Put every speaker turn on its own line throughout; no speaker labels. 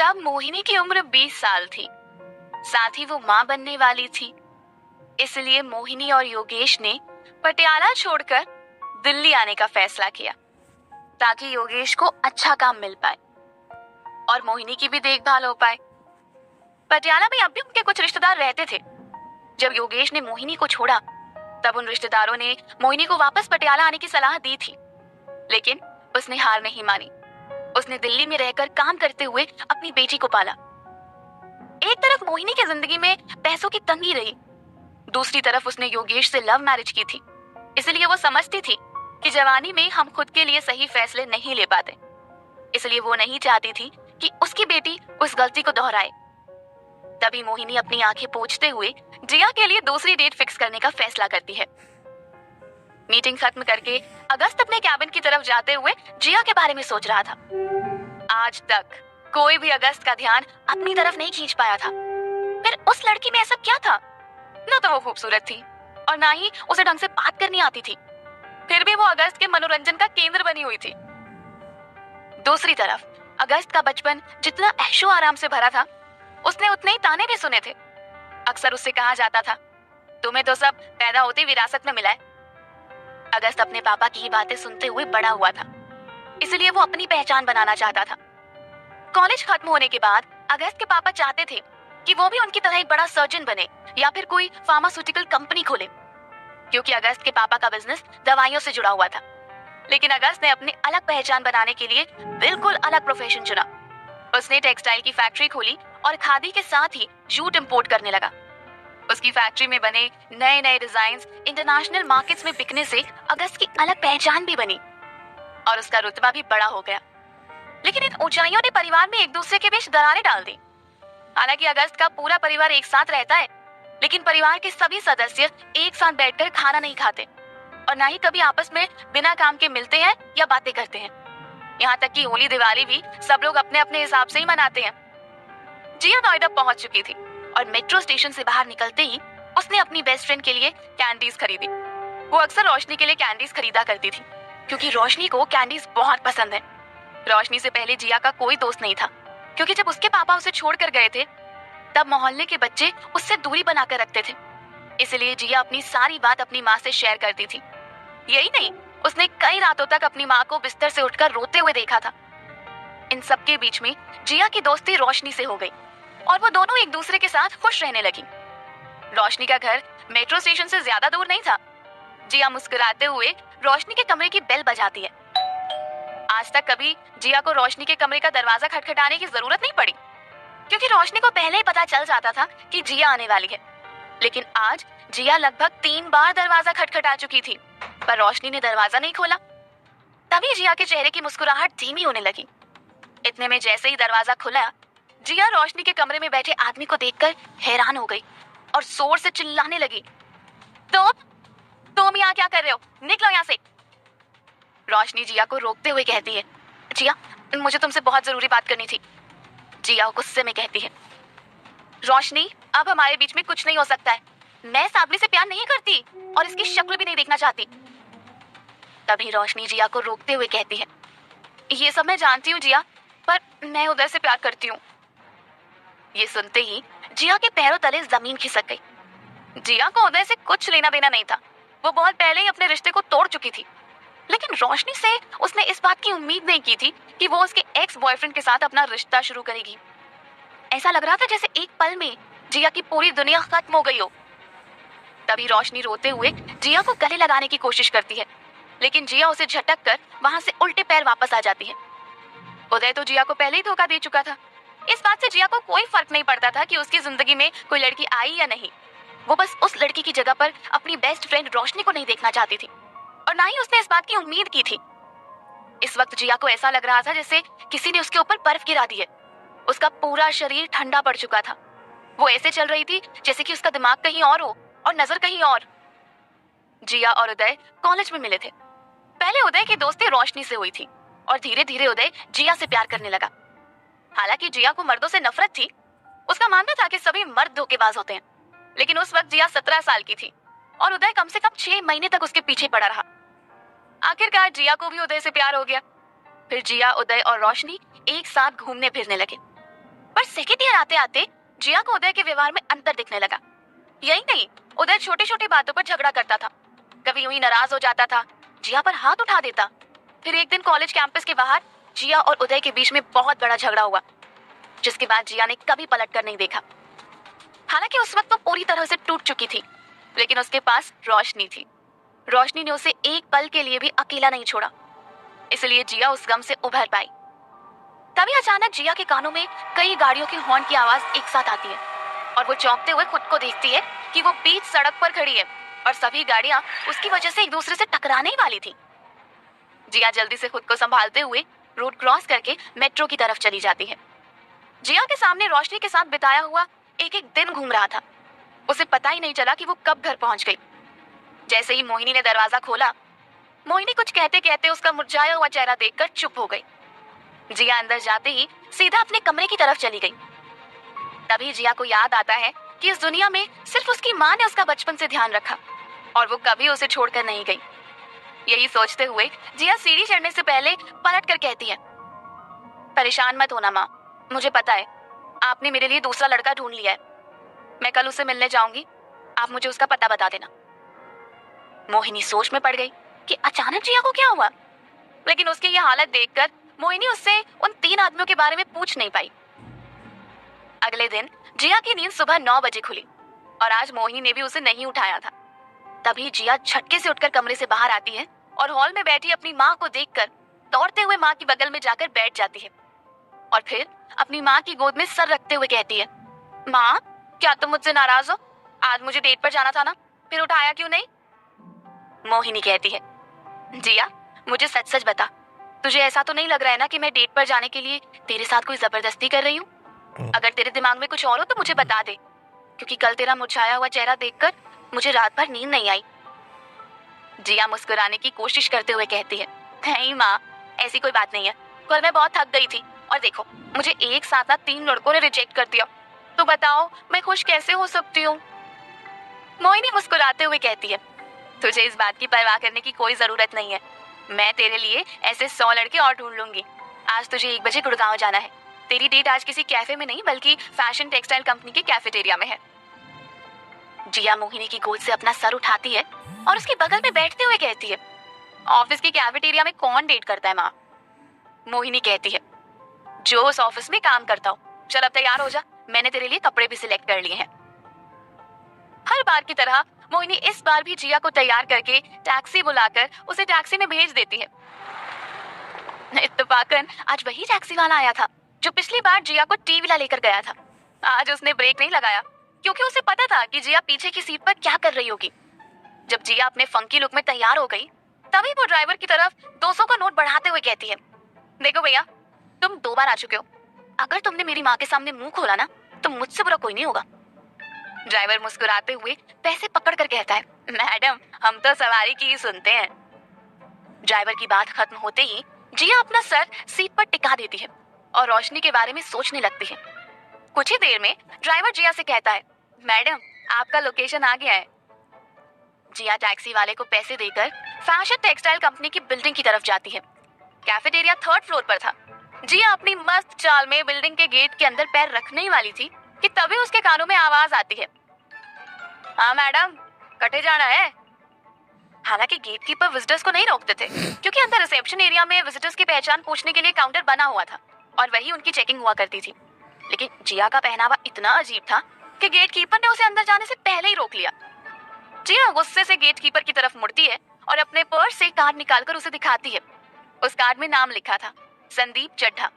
तब मोहिनी की उम्र 20 साल थी। साथ ही वो माँ बनने वाली थी। इसलिए मोहिनी और योगेश ने पटियाला छोड़कर दिल्ली आने का फैसला किया ताकि योगेश को अच्छा काम मिल पाए और मोहिनी की भी देखभाल हो पाए। पटियाला में अब भी उनके कुछ रिश्तेदार रहते थे। जब योगेश ने मोहिनी को छोड़ा तब उन रिश्तेदारों ने मोहिनी को वापस पटियाला आने की सलाह दी थी, लेकिन उसने हार नहीं मानी। उसने दिल्ली में रहकर काम करते हुए अपनी बेटी को पाला। एक तरफ मोहिनी की जिंदगी में पैसों की तंगी रही, दूसरी तरफ उसने योगेश से लव मैरिज की थी। इसलिए वो समझती थी कि जवानी में हम खुद के लिए सही फैसले नहीं ले पाते। इसलिए वो नहीं चाहती थी कि उसकी बेटी उस गलती को दोहराए। तभी मोहिनी अपनी आंखें पोंछते हुए जिया के लिए दूसरी डेट फिक्स करने का फैसला करती है। मीटिंग खत्म करके अगस्त अपने कैबिन की तरफ जाते हुए जिया के बारे में सोच रहा था। आज तक कोई भी अगस्त का ध्यान अपनी तरफ नहीं खींच पाया था। फिर उस लड़की में ऐसा क्या था? न तो वो खूबसूरत थी और ना ही उसे ढंग से बात करनी आती थी। फिर भी वो अगस्त के मनोरंजन का केंद्र बनी हुई थी। दूसरी तरफ अगस्त का बचपन जितना ऐशो आराम से भरा था, उसने उतने ही ताने भी सुने थे। अक्सर उससे कहा जाता था, तुम्हें तो सब पैदा होते विरासत में मिला है। अगस्त अपने पापा की ही बातें सुनते हुए बड़ा हुआ था, इसलिए वो अपनी पहचान बनाना चाहता था। कॉलेज खत्म होने के बाद अगस्त के पापा चाहते थे कि वो भी उनकी तरह एक बड़ा सर्जन बने या फिर कोई फार्मास्यूटिकल कंपनी खोले, क्योंकि अगस्त के पापा का बिजनेस दवाइयों से जुड़ा हुआ था। लेकिन अगस्त ने अपनी अलग पहचान बनाने के लिए बिल्कुल अलग प्रोफेशन चुना। उसने टेक्सटाइल की फैक्ट्री खोली और खादी के साथ ही जूट इंपोर्ट करने लगा। उसकी फैक्ट्री में बने नए नए डिजाइन्स इंटरनेशनल मार्केट्स में बिकने से अगस्त की अलग पहचान भी बनी और उसका रुतबा भी बड़ा हो गया। लेकिन इन ऊंचाइयों ने परिवार में एक दूसरे के बीच दरारें डाल दी। हालांकि अगस्त का पूरा परिवार एक साथ रहता है, लेकिन परिवार के सभी सदस्य एक साथ बैठकर खाना नहीं खाते और ना ही कभी आपस में बिना काम के मिलते हैं या बातें करते हैं। यहाँ तक कि होली दिवाली भी सब लोग अपने अपने हिसाब से ही मनाते हैं। जिया नोएडा पहुंच चुकी थी और मेट्रो स्टेशन से बाहर निकलते ही उसने अपनी बेस्ट फ्रेंड के लिए कैंडीज खरीदी। वो अक्सर रोशनी के लिए कैंडीज खरीदा करती थी, क्योंकि रोशनी को कैंडीज बहुत पसंद है। रोशनी से पहले जिया का कोई दोस्त नहीं था, क्योंकि जब उसके पापा उसे छोड़कर गए थे तब मोहल्ले के बच्चे उससे दूरी बनाकर रखते थे। इसलिए जिया अपनी सारी बात अपनी माँ से शेयर करती थी। यही नहीं, उसने कई रातों तक अपनी माँ को बिस्तर से उठकर रोते हुए देखा था। इन सबके बीच में जिया की दोस्ती रोशनी से हो गई और वो दोनों एक दूसरे के साथ खुश रहने लगी। रोशनी का घर मेट्रो स्टेशन से ज्यादा दूर नहीं था। जिया मुस्कुराते हुए रोशनी के कमरे की बेल बजाती है। आज तक कभी जिया को रोशनी के कमरे का दरवाजा खटखटाने की जरूरत नहीं पड़ी, क्योंकि रोशनी को पहले ही पता चल जाता था कि जिया आने वाली है। लेकिन आज जिया लगभग 3 बार दरवाजा खटखटा चुकी थी, पर रोशनी ने दरवाजा नहीं खोला। तभी जिया के चेहरे की मुस्कुराहट धीमी होने लगी। इतने में जैसे ही दरवाजा खुला, जिया रोशनी के कमरे में बैठे आदमी को देखकर हैरान हो गई और जोर से चिल्लाने लगी, तुम यहाँ क्या कर रहे हो? निकलो यहाँ से। रोशनी जिया को रोकते हुए कहती है, जिया, मुझे तुमसे बहुत जरूरी बात करनी थी। जिया गुस्से में कहती है, रोशनी, अब हमारे बीच में कुछ नहीं हो सकता है। मैं साबली से प्यार नहीं करती और इसकी शक्ल भी नहीं देखना चाहती। तभी रोशनी जिया को रोकते हुए कहती है, ये सब मैं जानती हूँ जिया, पर मैं उदय से प्यार करती हूँ। ये सुनते ही जिया के पैरों तले जमीन खिसक गई। जिया को उदय से कुछ लेना देना नहीं था। वो बहुत पहले ही अपने रिश्ते को तोड़ चुकी थी। लेकिन रोशनी से उसने इस बात की उम्मीद नहीं की थी कि वो उसके एक्स बॉयफ्रेंड के साथ अपना रिश्ता शुरू करेगी। ऐसा लग रहा था जैसे एक पल में जिया की पूरी दुनिया खत्म हो गई हो। तभी रोशनी रोते हुए जिया को गले लगाने की कोशिश करती है, लेकिन जिया उसे झटक कर वहां से उल्टे पैर वापस आ जाती है। उदय तो जिया को पहले ही धोखा दे चुका था। इस बात से जिया को कोई फर्क नहीं पड़ता था कि उसकी जिंदगी में कोई लड़की आई या नहीं। वो बस उस लड़की की जगह पर अपनी बेस्ट फ्रेंड रोशनी को नहीं देखना चाहती थी, और ना ही उसने इस बात की उम्मीद की थी। इस वक्त जिया को ऐसा लग रहा था जैसे किसी ने उसके ऊपर बर्फ गिरा दी है। उसका पूरा शरीर ठंडा पड़ चुका था। वो ऐसे चल रही थी जैसे कि उसका दिमाग कहीं और हो और नजर कहीं और। जिया और उदय कॉलेज में मिले थे। पहले उदय की दोस्ती रोशनी से हुई थी और धीरे धीरे उदय जिया से प्यार करने लगा। हालांकि जिया को मर्दों से नफरत थी। उसका मानना था कि सभी मर्द धोखेबाज होते हैं। लेकिन उस वक्त जिया 17 साल की थी और उदय कम से कम 6 महीने तक उसके पीछे पड़ा रहा। आखिरकार जिया को भी उदय से प्यार हो गया। फिर जिया, उदय और रोशनी एक साथ घूमने फिरने लगे। पर सेकेंड ईयर आते आते जिया को उदय के व्यवहार में अंतर दिखने लगा। यही नहीं, उदय छोटी छोटी बातों पर झगड़ा करता था। कभी यूं ही नाराज हो जाता था, जिया पर हाथ उठा देता। फिर एक दिन कॉलेज कैंपस के बाहर जिया और उदय के बीच में बहुत बड़ा झगड़ा हुआ, जिसके बाद जिया ने कभी पलट कर नहीं देखा। हालांकि उस वक्त वो पूरी तरह से टूट चुकी थी, लेकिन उसके पास रोशनी थी। रोशनी ने उसे एक पल के लिए भी अकेला नहीं छोड़ा, इसलिए जिया उस गम से उभर पाई। तभी अचानक जिया के कानों में कई गाड़ियों की हॉर्न की आवाज एक साथ आती है और वो चौंकते हुए खुद को देखती है कि वो बीच सड़क पर खड़ी है और सभी गाड़ियां उसकी वजह से एक दूसरे से टकराने ही वाली थी। जिया जल्दी से खुद को संभालते हुए रोड क्रॉस करके मेट्रो की तरफ चली जाती है। जिया के सामने रोशनी के साथ बिताया हुआ एक एक दिन घूम रहा था। उसे पता ही नहीं चला कि वो कब घर पहुंच गई। जैसे ही मोहिनी ने दरवाजा खोला, मोहिनी कुछ कहते कहते उसका मुरझाया हुआ चेहरा देखकर चुप हो गई। जिया अंदर जाते ही सीधा अपने कमरे की तरफ चली गई। तभी जिया को याद आता है कि इस दुनिया में सिर्फ उसकी माँ ने उसका बचपन से ध्यान रखा और वो कभी उसे छोड़कर नहीं गई। यही सोचते हुए जिया सीढ़ी चढ़ने से पहले पलट कर कहती है, परेशान मत होना माँ, मुझे पता है आपने मेरे लिए दूसरा लड़का ढूंढ लिया है। मैं कल उसे मिलने जाऊंगी, आप मुझे उसका पता बता देना। मोहिनी सोच में पड़ गई कि अचानक जिया को क्या हुआ, लेकिन उसकी यह हालत देखकर मोहिनी उससे उन 3 आदमियों के बारे में पूछ नहीं पाई। अगले दिन जिया की नींद सुबह 9 बजे खुली और आज मोहिनी ने भी उसे नहीं उठाया था। तभी जिया झटके से उठकर कमरे से बाहर आती है और हॉल में बैठी अपनी माँ को देखकर दौड़ते हुए माँ की बगल में जाकर बैठ जाती है और फिर अपनी माँ की गोद में सर रखते हुए कहती है, माँ क्या तुम मुझसे नाराज हो? आज मुझे डेट पर जाना था ना, फिर उठाया क्यों नहीं? मोहिनी कहती है, जिया मुझे सच सच बता, तुझे ऐसा तो नहीं लग रहा है ना कि मैं डेट पर जाने के लिए तेरे साथ कोई जबरदस्ती कर रही हूँ? अगर तेरे दिमाग में कुछ और हो तो मुझे बता दे, क्योंकि कल तेरा मुरझाया हुआ चेहरा देखकर मुझे रात भर नींद नहीं आई। जिया मुस्कुराने की कोशिश करते हुए कहती है, नहीं माँ, ऐसी कोई बात नहीं है। कल मैं बहुत थक गई थी और देखो मुझे एक साथ ना 3 लड़कों ने रिजेक्ट कर दिया, तो बताओ मैं खुश कैसे हो सकती हूँ? मोहिनी मुस्कुराते हुए कहती है, तुझे इस बात की परवाह करने की कोई जरूरत नहीं है। मैं तेरे लिए ऐसे 100 लड़के और ढूंढ लूंगी। आज तुझे 1 बजे गुड़गांव जाना है। तेरी डेट आज किसी कैफे में नहीं बल्कि फैशन टेक्सटाइल कंपनी के कैफेटेरिया में है। जिया मोहिनी की गोद से अपना सर उठाती है और उसके बगल में बैठते हुए कहती है, ऑफिस की कैफेटेरिया में कौन डेट करता है माँ? मोहिनी कहती है, जो उस ऑफिस में काम करता हो। चल अब तैयार हो जा, मैंने तेरे लिए कपड़े भी सिलेक्ट कर लिए हैं। हर बार की तरह मोहिनी इस बार भी जिया को तैयार करके टैक्सी बुलाकर उसे टैक्सी में भेज देती है। इत्तेफाकन आज वही टैक्सी वाला आया था जो पिछली बार जिया को टी विला लेकर गया था। आज उसने ब्रेक नहीं लगाया क्योंकि उसे पता था कि जिया पीछे की सीट पर क्या कर रही होगी। जब जिया अपने फंकी लुक में तैयार हो गई, तभी वो ड्राइवर की तरफ 200 का नोट बढ़ाते हुए कहती है, देखो भैया, तुम 2 बार आ चुके हो। अगर तुमने मेरी माँ के सामने मुंह खोला ना तो मुझसे बुरा कोई नहीं होगा। ड्राइवर मुस्कुराते हुए पैसे पकड़ कर कहता है, मैडम हम तो सवारी की ही सुनते हैं। ड्राइवर की बात खत्म होते ही जिया अपना सर सीट पर टिका देती है और रोशनी के बारे में सोचने लगती है। कुछ ही देर में ड्राइवर जिया से कहता है, मैडम आपका लोकेशन आ गया है। जिया टैक्सी वाले को पैसे देकर फैशन टेक्सटाइल कंपनी की बिल्डिंग की तरफ जाती है। कैफेटेरिया 3rd फ्लोर पर था। जिया अपनी मस्त चाल में बिल्डिंग के गेट के अंदर पैर रखने ही वाली थी कि तभी उसके कानों में आवाज आती है, हाँ मैडम, कटे जाना है। हालांकि गेटकीपर विजिटर्स को नहीं रोकते थे क्योंकि अंदर रिसेप्शन एरिया में विजिटर्स की पहचान पूछने के लिए काउंटर बना हुआ था और वही उनकी चेकिंग हुआ करती थी। लेकिन जिया का पहनावा इतना अजीब था कि गेटकीपर ने उसे अंदर जाने से पहले ही रोक लिया। जिया गुस्से से गेटकीपर की तरफ मुड़ती है और अपने पर्स से कार्ड निकालकर उसे दिखाती है। उस कार्ड में नाम लिखा था, संदीप चड्ढा।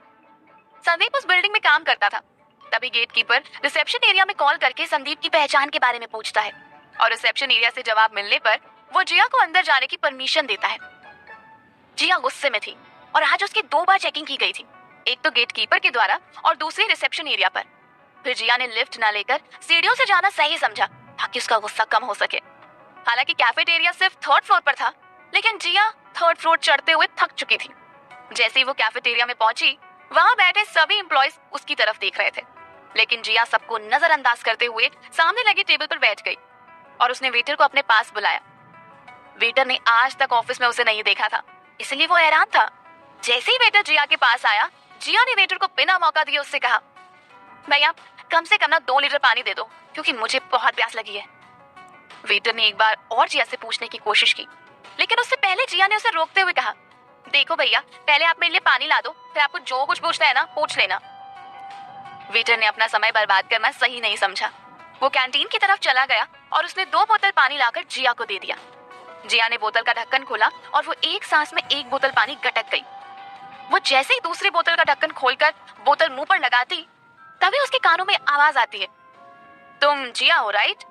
संदीप उस बिल्डिंग में काम करता था। तभी गेटकीपर रिसेप्शन एरिया में कॉल करके संदीप की पहचान के बारे में पूछता है और रिसेप्शन एरिया से जवाब मिलने पर वो जिया को अंदर जाने की परमिशन देता है। जिया गुस्से में थी और आज उसकी 2 बार चेकिंग की गई थी, एक तो गेटकीपर के द्वारा और दूसरी रिसेप्शन एरिया पर। फिर जिया ने लिफ्ट न लेकर सीढ़ियों से जाना सही समझा ताकि उसका गुस्सा कम हो सके। हालांकि कैफेटेरिया सिर्फ 3rd फ्लोर पर था, लेकिन जिया 3rd फ्लोर चढ़ते हुए थक चुकी थी। जैसे ही वो कैफेटेरिया में पहुंची, वहां बैठे सभी एम्प्लॉयज उसकी तरफ देख रहे थे, लेकिन जिया सबको नजरअंदाज करते हुए सामने लगे टेबल पर बैठ गई और उसने वेटर को अपने पास बुलाया। वेटर ने आज तक ऑफिस में उसे नहीं देखा था, इसलिए वो हैरान था। जैसे ही वेटर जिया के पास आया, जिया ने वेटर को बिना मौका दिए उससे कहा, भैया कम से कम ना 2 लीटर पानी दे दो, क्योंकि मुझे बहुत प्यास लगी है। वेटर ने एक बार और जिया से पूछने की कोशिश की, लेकिन उससे पहले जिया ने उसे रोकते हुए कहा, देखो भैया, पहले आप मेरे लिए पानी ला दो, फिर आपको जो कुछ पूछना है ना पूछ लेना। वेटर ने अपना समय बर्बाद करना सही नहीं समझा। वो कैंटीन की तरफ चला गया और उसने 2 बोतल पानी लाकर जिया को दे दिया। जिया ने बोतल का ढक्कन खोला और वो एक सांस में 1 बोतल पानी गटक गई। वो जैसे ही दूसरी बोतल का ढक्कन खोलकर बोतल मुंह पर लगाती, तभी उसके कानों में आवाज आती है, तुम जिया हो राइट?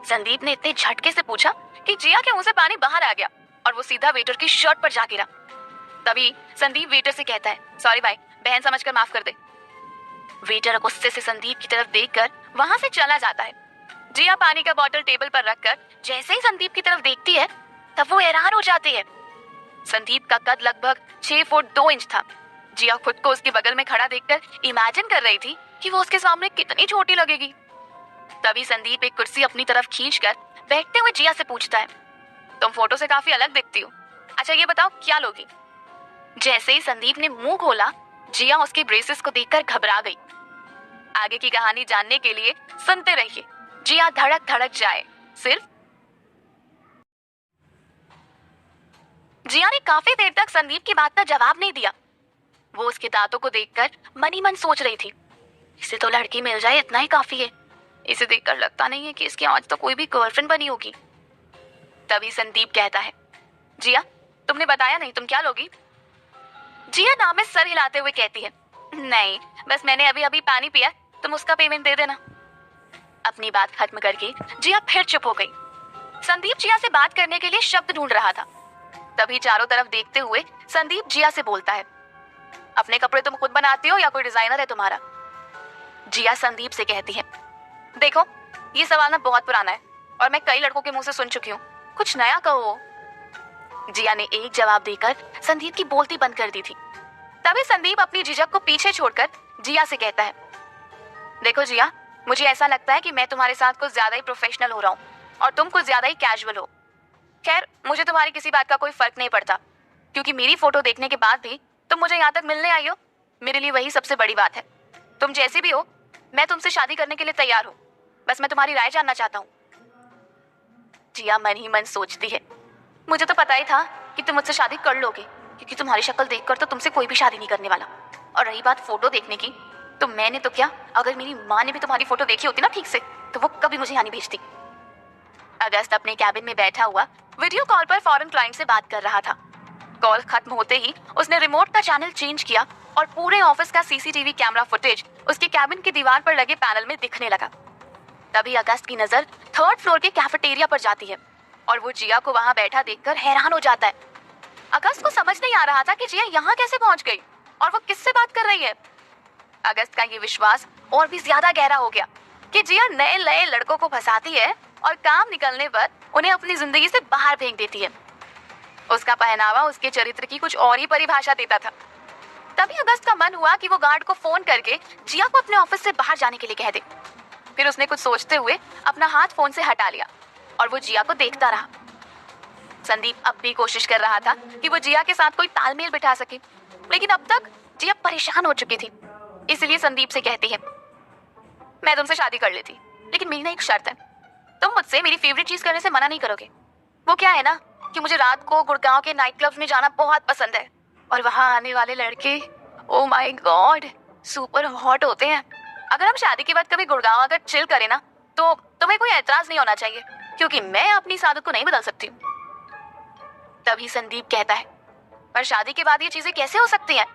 संदीप ने इतने झटके से पूछा कि जिया के मुंह से पानी बाहर आ गया और वो सीधा वेटर की शर्ट पर जा गिरा। तभी संदीप वेटर से कहता है, सॉरी भाई, बहन समझकर माफ कर दे। वेटर गुस्से से संदीप की तरफ देखकर वहां से चला जाता है। जिया पानी का बोतल टेबल पर रखकर जैसे ही संदीप की तरफ देखती है, तब वो हैरान हो जाती है। संदीप का कद लगभग 6 फुट 2 इंच था। जिया खुद को उसके बगल में खड़ा देखकर इमेजिन कर रही थी कि वो उसके सामने कितनी छोटी लगेगी। तभी संदीप एक कुर्सी अपनी तरफ खींचकर बैठते हुए जिया से पूछता है, तुम फोटो से काफी अलग दिखती हो, अच्छा ये बताओ क्या लोगी? जैसे ही संदीप ने मुंह खोला, जिया उसके ब्रेसेस को देखकर घबरा गई। आगे की कहानी जानने के लिए सुनते रहिए जिया धड़क धड़क जाए सिर्फ। जिया ने काफी देर तक संदीप की बात का जवाब नहीं दिया। वो उसके दांतों को देखकर मन ही मन सोच रही थी, इसे तो लड़की मिल जाए इतना ही काफी है। इसे देखकर लगता नहीं है कि इसकी आज तो कोई भी गर्लफ्रेंड बनी होगी। तभी संदीप कहता है, जिया तुमने बताया नहीं, तुम क्या लोगी? जिया नाम में सर हिलाते हुए कहती है, नहीं बस मैंने अभी अभी पानी पिया, तुम उसका पेमेंट दे देना। अपनी बात खत्म करके जिया फिर चुप हो गई। संदीप जिया से बात करने के लिए शब्द ढूंढ रहा था। तभी चारों तरफ देखते हुए संदीप जिया से बोलता है, अपने कपड़े तुम खुद बनाती हो या कोई डिजाइनर है तुम्हारा? जिया संदीप से कहती है, देखो ये सवाल ना बहुत पुराना है और मैं कई लड़कों के मुंह से सुन चुकी हूँ, कुछ नया कहो। जिया ने एक जवाब देकर संदीप की बोलती बंद कर दी थी। तभी संदीप अपनी झिझक को पीछे छोड़कर जिया से कहता है, देखो जिया, मुझे ऐसा लगता है कि मैं तुम्हारे साथ कुछ ज्यादा ही प्रोफेशनल हो रहा हूँ और तुम कुछ ज्यादा ही कैजुअल हो। खैर मुझे तुम्हारी किसी बात का कोई फर्क नहीं पड़ता, क्योंकि मेरी फोटो देखने के बाद भी तुम मुझे यहाँ तक मिलने आई हो, मेरे लिए वही सबसे बड़ी बात है। तुम जैसी भी हो, मैं तुमसे शादी करने के लिए तैयार हूँ, बस मैं तुम्हारी राय जानना चाहता हूँ। जिया मन ही मन सोचती है, मुझे तो पता ही था कि तुम मुझसे शादी कर लोगे, क्योंकि तुम्हारी शक्ल देखकर तो तुमसे कोई भी शादी नहीं करने वाला। और रही बात फोटो देखने की, तो मैंने तो क्या, अगर मेरी माँ ने भी तुम्हारी फोटो देखी होती ना ठीक से, तो वो कभी मुझे यहाँ नहीं भेजती। अगस्त अपने कैबिन में बैठा हुआ वीडियो कॉल पर फॉरेन क्लाइंट से बात कर रहा था। कॉल खत्म होते ही उसने रिमोट का चैनल चेंज किया और पूरे ऑफिस का सीसीटीवी कैमरा फुटेज उसके कैबिन की दीवार पर लगे पैनल में दिखने लगा। तभी अगस्त की नजर 3rd फ्लोर के कैफेटेरिया पर जाती है और वो जिया को वहां बैठा देखकर हैरान हो जाता है। अगस्त को समझ नहीं आ रहा था कि जिया यहाँ कैसे पहुंच गई और वो किससे बात कर रही है। अगस्त का ये विश्वास और भी ज्यादा गहरा हो गया कि जिया नए नए लड़कों को फंसाती है और काम निकलने पर उन्हें अपनी जिंदगी से बाहर फेंक देती है। उसका पहनावा उसके चरित्र की कुछ और ही परिभाषा देता था। तभी अगस्त का मन हुआ कि वो गार्ड को फोन करके जिया को अपने ऑफिस से बाहर जाने के लिए कह दे। फिर उसने कुछ सोचते हुए अपना हाथ फोन से हटा लिया और वो जिया को देखता रहा। संदीप अब भी कोशिश कर रहा था कि वो जिया के साथ कोई तालमेल बिठा सके, लेकिन अब तक जिया परेशान हो चुकी थी। इसलिए संदीप से कहती है, मैं तुमसे शादी कर लेती, लेकिन मेरी ना एक शर्त है, तुम मुझसे मेरी फेवरेट चीज करने से मना नहीं करोगे। वो क्या है ना कि मुझे रात को गुड़गांव के नाइट क्लब्स में जाना बहुत पसंद है और वहां आने वाले लड़के, oh my God, super hot होते हैं। अगर हम शादी के बाद कभी गुड़गांव अगर चिल करें ना, तो तुम्हें कोई एतराज नहीं होना चाहिए, क्योंकि मैं अपनी इस आदत को नहीं बदल सकती। तभी संदीप कहता है, पर शादी के बाद ये चीजें कैसे हो सकती हैं?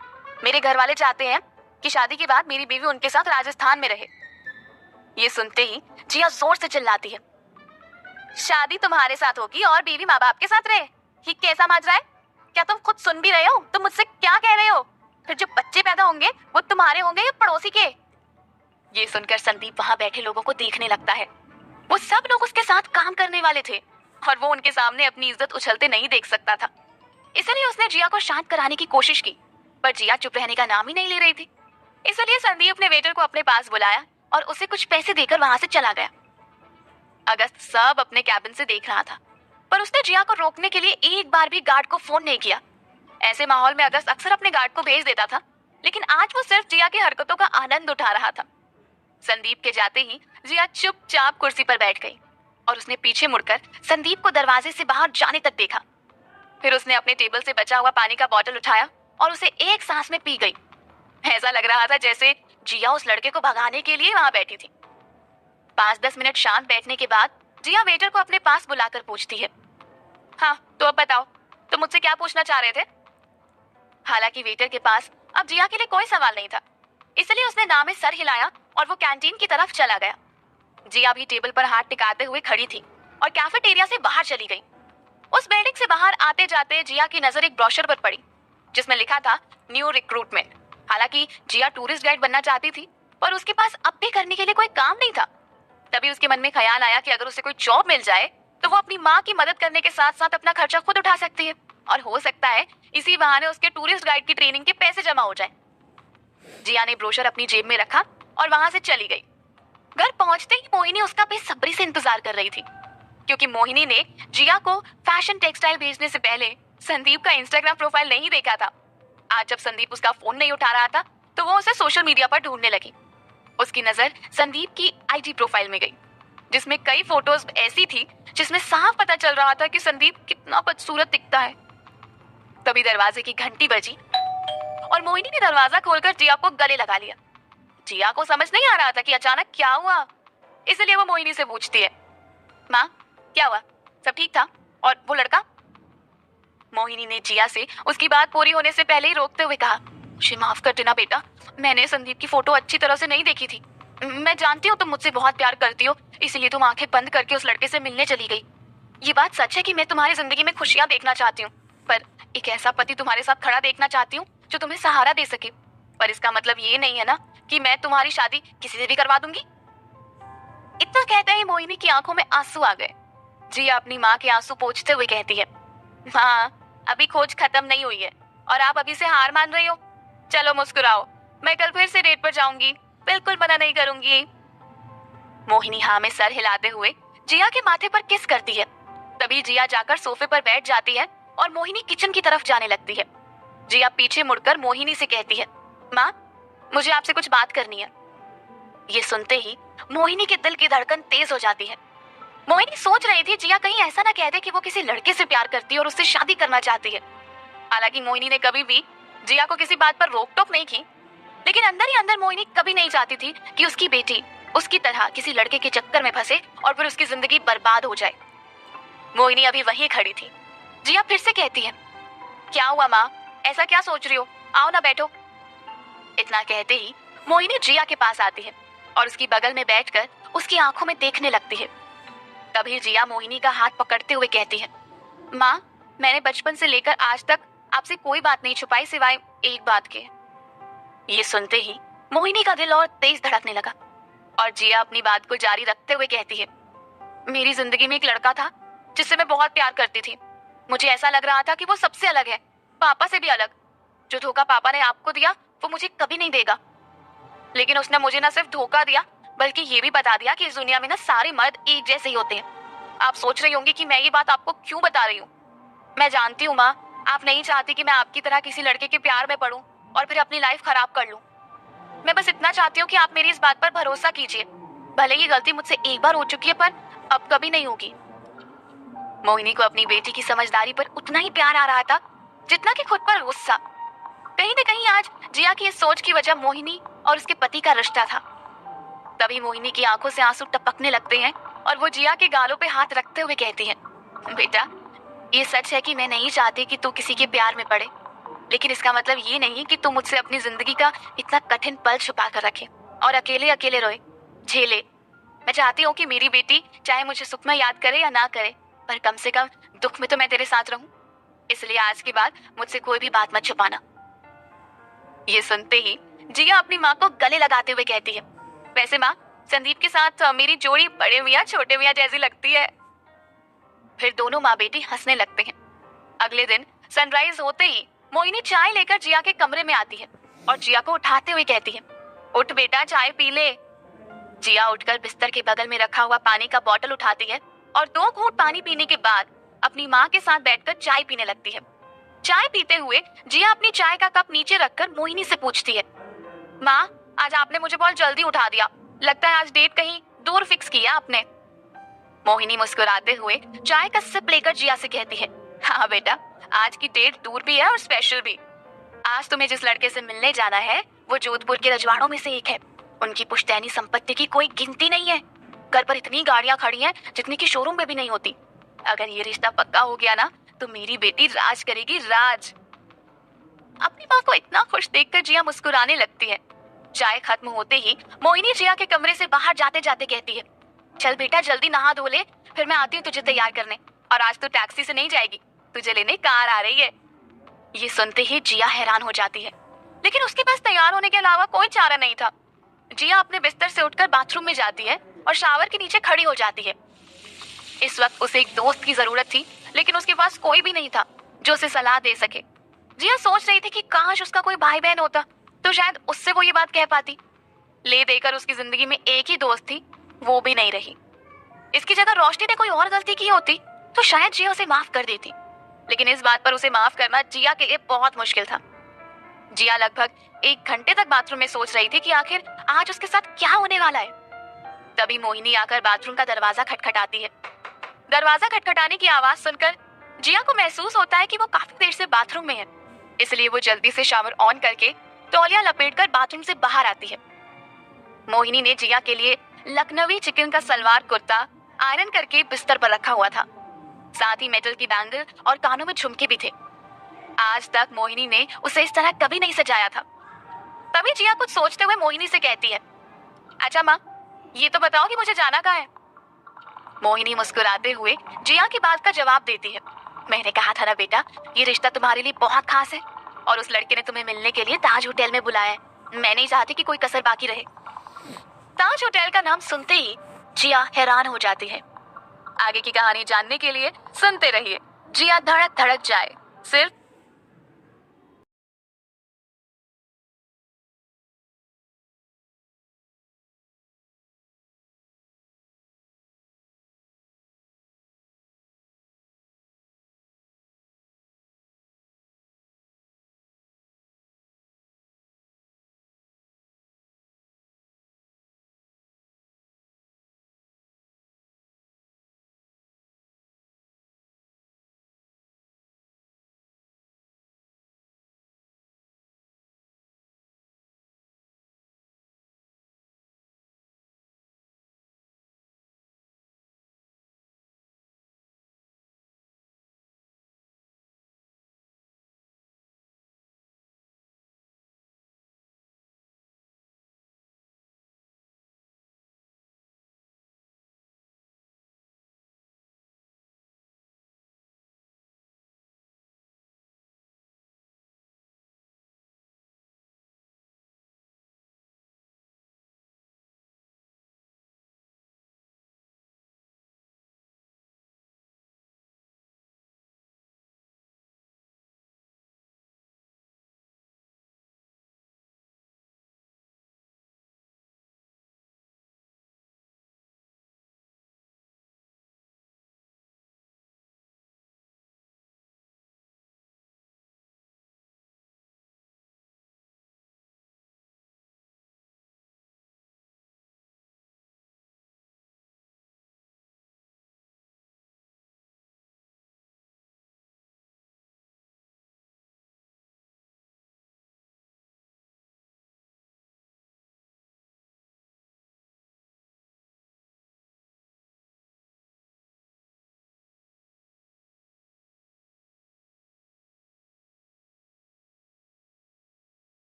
मेरे घर वाले चाहते हैं कि शादी के बाद मेरी बीवी उनके साथ राजस्थान में रहे। ये सुनते ही जिया जोर से चिल्लाती है, शादी तुम्हारे साथ होगी और बीवी माँ बाप के साथ रहे? ये कैसा माजरा है? क्या तुम खुद सुन भी रहे हो? तुम मुझसे क्या कह रहे हो? फिर जो बच्चे पैदा होंगे वो तुम्हारे होंगे या पड़ोसी के? ये सुनकर संदीप वहां बैठे लोगों को देखने लगता है। वो सब लोग उसके साथ काम करने वाले थे और वो उनके सामने अपनी इज्जत उछलते नहीं देख सकता था। इसलिए उसने जिया को शांत कराने की कोशिश की, पर जिया चुप रहने का नाम ही नहीं ले रही थी। इसलिए संदीप ने वेटर को अपने पास बुलाया और उसे कुछ पैसे देकर वहां से चला गया। अगस्त सब अपने कैबिन से देख रहा था, पर उसने जिया को रोकने के लिए एक बार भी गार्ड को फोन नहीं किया। ऐसे माहौल में अगस्त अक्सर अपने गार्ड को भेज देता था, लेकिन आज वो सिर्फ जिया की हरकतों का आनंद उठा रहा था। संदीप के जाते ही जिया चुपचाप कुर्सी पर बैठ गई और उसने पीछे मुड़कर संदीप को दरवाजे से बाहर जाने तक देखा। फिर उसने अपने टेबल से बचा हुआ पानी का बॉटल उठाया और उसे एक सांस में पी गई। ऐसा लग रहा था जैसे जिया उस लड़के को भगाने के लिए वहां बैठी थी। 5-10 मिनट शांत बैठने के बाद जिया वेटर को अपने पास बुलाकर पूछती है, हाँ तो अब बताओ, तुम मुझसे क्या पूछना चाह रहे थे? हालांकि वेटर के पास अब जिया के लिए कोई सवाल नहीं था, इसलिए उसने ना में सर हिलाया और वो कैंटीन की तरफ चला गया। जिया भी टेबल पर हाथ टिकाते हुए खड़ी थी और कैफेटेरिया से बाहर चली गई। उस बिल्डिंग से बाहर आते जाते जिया की नजर एक ब्रोशर पर पड़ी जिसमें लिखा था न्यू रिक्रूटमेंट। हालांकि जिया टूरिस्ट गाइड बनना चाहती थी, पर उसके पास अब भी करने के लिए कोई काम नहीं था। तभी उसके मन में ख्याल आया कि अगर उसे कोई जॉब मिल जाए तो वो अपनी माँ की मदद करने के साथ साथ अपना खर्चा खुद उठा सकती है और हो सकता है इसी बहाने उसके टूरिस्ट गाइड की ट्रेनिंग के पैसे जमा हो जाए। जिया ने ब्रोशर अपनी जेब में रखा और वहां से चली गई। घर पहुंचते ही मोहिनी उसका बेसब्री से इंतजार कर रही थी, क्योंकि मोहिनी ने जिया को फैशन टेक्सटाइल भेजने से पहले संदीप का इंस्टाग्राम प्रोफाइल नहीं देखा था। आज जब संदीप उसका फोन नहीं उठा रहा था तो वो उसे सोशल मीडिया पर ढूंढने लगी। उसकी नजर संदीप की आईजी प्रोफाइल में गई, जिसमें कई फोटोज ऐसी थी जिसमें साफ पता चल रहा था कि संदीप कितना बदसूरत दिखता है। तभी दरवाजे की घंटी बजी और मोहिनी ने दरवाजा खोलकर जिया को गले लगा लिया। जिया को समझ नहीं आ रहा था कि अचानक क्या हुआ, इसलिए वो मोहिनी से पूछती है, माँ क्या हुआ, सब ठीक था? और वो लड़का? मोहिनी ने जिया से उसकी बात पूरी होने से पहले ही रोकते हुए कहा, मुझे माफ कर देना बेटा, मैंने संदीप की फोटो अच्छी तरह से नहीं देखी थी। मैं जानती हूँ तुम मुझसे बहुत प्यार करती हो, इसलिए तुम आंखें बंद करके उस लड़के से मिलने चली गई। ये बात सच है कि मैं तुम्हारी जिंदगी में खुशियां देखना चाहती हूँ, पर एक ऐसा पति तुम्हारे साथ खड़ा देखना चाहती हूँ जो तुम्हें सहारा दे सके। पर इसका मतलब ये नहीं है ना कि मैं तुम्हारी शादी किसी से भी करवा दूंगी। इतना कहते ही मोहिनी की आंखों में आंसू आ गए। जिया अपनी माँ के आंसू पोंछते हुए कहती है, माँ अभी खोज खत्म नहीं हुई है और आप अभी से हार मान रही हो। चलो मुस्कुराओ, मैं कल फिर से डेट पर जाऊंगी, बिल्कुल मना नहीं करूंगी। मोहिनी हाँ में सर हिलाते हुए जिया के माथे पर किस करती है। तभी जिया जाकर सोफे पर बैठ जाती है और मोहिनी किचन की तरफ जाने लगती है। जिया पीछे मुड़कर मोहिनी से कहती है, माँ मुझे आपसे कुछ बात करनी है। ये सुनते ही मोहिनी के दिल की धड़कन तेज हो जाती है। मोहिनी सोच रही थी जिया कहीं ऐसा ना कह दे कि वो किसी लड़के से प्यार करती है और उससे शादी करना चाहती है। हालांकि मोहिनी ने कभी भी जिया को किसी बात पर रोक टोक नहीं की, लेकिन अंदर ही अंदर मोहिनी कभी नहीं चाहती थी कि उसकी बेटी उसकी तरह किसी लड़के के चक्कर में फंसे और फिर उसकी जिंदगी बर्बाद हो जाए। मोहिनी अभी वहीं खड़ी थी। जिया फिर से कहती है, क्या हुआ माँ, ऐसा क्या सोच रही हो, आओ ना बैठो। इतना कहते ही मोहिनी जिया के पास आती है और उसकी बगल में बैठकर उसकी आंखों में देखने लगती है। तभी जिया मोहिनी का हाथ पकड़ते हुए कहती है, माँ मैंने बचपन से लेकर आज तक आपसे कोई बात नहीं छुपाई सिवाय एक बात के। ये सुनते ही मोहिनी का दिल और तेज धड़कने लगा और जिया अपनी बात को जारी रखते हुए कहती है, मेरी जिंदगी में एक लड़का था जिससे मैं बहुत प्यार करती थी। मुझे ऐसा लग रहा था कि वो सबसे अलग है, पापा से भी अलग। जो धोखा पापा ने आपको दिया वो मुझे कभी नहीं देगा। लेकिन उसने मुझे न सिर्फ धोखा दिया बल्कि ये भी बता दिया कि इस दुनिया में ना सारे मर्द एक जैसे ही होते हैं। आप सोच रही होंगी कि मैं ये बात आपको क्यों बता रही हूँ। मैं जानती हूँ माँ, आप नहीं चाहती कि मैं आपकी तरह किसी लड़के के प्यार में पड़ूं और फिर अपनी लाइफ खराब कर लूं। मैं बस इतना चाहती हूँ कि आप मेरी इस बात पर भरोसा कीजिए। भले ये गलती मुझसे एक बार हो चुकी है पर अब कभी नहीं होगी। मोहिनी को अपनी बेटी की समझदारी पर उतना ही प्यार आ रहा था जितना कि खुद पर गुस्सा। कहीं न कहीं आज जिया की इस सोच की वजह मोहिनी और उसके पति का रिश्ता था। तभी मोहिनी की आंखों से आंसू टपकने लगते हैं और वो जिया के गालों पे हाथ रखते हुए कहती है, बेटा ये सच है कि मैं नहीं चाहती कि तू किसी के प्यार में पड़े, लेकिन इसका मतलब ये नहीं कि तू मुझसे अपनी जिंदगी का इतना कठिन पल छुपा कर रखे और अकेले अकेले रोए झेले। मैं चाहती हूँ कि मेरी बेटी चाहे मुझे सुख में याद करे या ना करे, पर कम से कम दुख में तो मैं तेरे साथ रहूं। इसलिए आज के बाद मुझसे कोई भी बात मत छुपाना। ये सुनते ही जिया अपनी माँ को गले लगाते हुए कहती है, वैसे माँ संदीप के साथ मेरी जोड़ी बड़े मियाँ छोटे मियाँ जैसी लगती है। फिर दोनों माँ बेटी हंसने लगते हैं। अगले दिन सनराइज होते ही मोहिनी चाय लेकर जिया के कमरे में आती है और जिया को उठाते हुए कहती है, उठ बेटा चाय पी ले। जिया उठकर बिस्तर के बगल में रखा हुआ पानी का बोतल उठाती है और 2 घूंट पानी पीने के बाद अपनी माँ के साथ बैठकर चाय पीने लगती है। चाय पीते हुए जिया अपनी चाय का कप नीचे रखकर मोहिनी से पूछती है, माँ आज आपने मुझे बहुत जल्दी उठा दिया, लगता है आज डेट कहीं दूर फिक्स किया आपने। मोहिनी मुस्कुराते हुए चाय का सिप लेकर जिया से कहती है, हाँ बेटा, आज की डेट दूर भी है और स्पेशल भी। आज तुम्हें जिस लड़के से मिलने जाना है वो जोधपुर के रजवाड़ों में से एक है। उनकी पुश्तैनी संपत्ति की कोई गिनती नहीं है। घर पर इतनी गाड़ियां खड़ी हैं जितनी की शोरूम में भी नहीं होती। अगर ये रिश्ता पक्का हो गया ना तो मेरी बेटी राज करेगी, राज। अपनी माँ को इतना खुश देखकर जिया मुस्कुराने लगती है। चाय खत्म होते ही मोहिनी जिया के कमरे से बाहर जाते जाते कहती है, चल बेटा जल्दी नहा धो ले, फिर मैं आती हूँ तुझे तैयार करने। और आज तो टैक्सी से नहीं जाएगी, तुझे लेने कार आ रही है। ये सुनते ही जिया हैरान हो जाती है, लेकिन उसके पास तैयार होने के अलावा कोई चारा नहीं था। जिया अपने बिस्तर से उठकर बाथरूम में जाती है और शावर के नीचे खड़ी हो जाती है। इस वक्त उसे एक दोस्त की जरूरत थी, लेकिन उसके पास कोई भी नहीं था जो उसे सलाह दे सके। जिया सोच रही थी कि काश उसका कोई भाई बहन होता तो शायद उससे वो ये बात कह पाती। ले देकर उसकी जिंदगी में एक ही दोस्त थी, वो भी नहीं रही। इसकी जगह रोशनी ने कोई और गलती की होती तो शायद जिया उसे माफ कर देती, लेकिन इस बात पर उसे माफ करना जिया के लिए बहुत मुश्किल था। जिया लगभग 1 घंटे तक बाथरूम में सोच रही थी कि आखिर आज उसके साथ क्या होने वाला है। तभी मोहिनी आकर बाथरूम का दरवाजा खटखटाती है। दरवाजा खटखटाने की आवाज सुनकर जिया को महसूस होता है कि वो काफी देर से बाथरूम में है, इसलिए वो जल्दी से शावर ऑन करके तौलिया लपेटकर बाथरूम से बाहर आती है। मोहिनी ने जिया के लिए लखनवी चिकन का सलवार कुर्ता आयरन करके बिस्तर पर रखा हुआ था। साथ ही मेटल की बैंगल और कानों में झुमके भी थे। आज तक मोहिनी ने उसे इस तरह कभी नहीं सजाया था। तभी जिया कुछ सोचते हुए मोहिनी से कहती है, अच्छा माँ, ये तो बताओ कि मुझे जाना कहाँ है। मोहिनी मुस्कुराते हुए जिया की बात का जवाब देती है, मैंने कहा था ना बेटा, ये रिश्ता तुम्हारे लिए बहुत खास है और उस लड़के ने तुम्हें मिलने के लिए ताज होटल में बुलाया है। मैं नहीं चाहती कि कोई कसर बाकी रहे। ताज होटल का नाम सुनते ही जिया हैरान हो जाती है। आगे की कहानी जानने के लिए सुनते रहिए जिया धड़क धड़क जाए, सिर्फ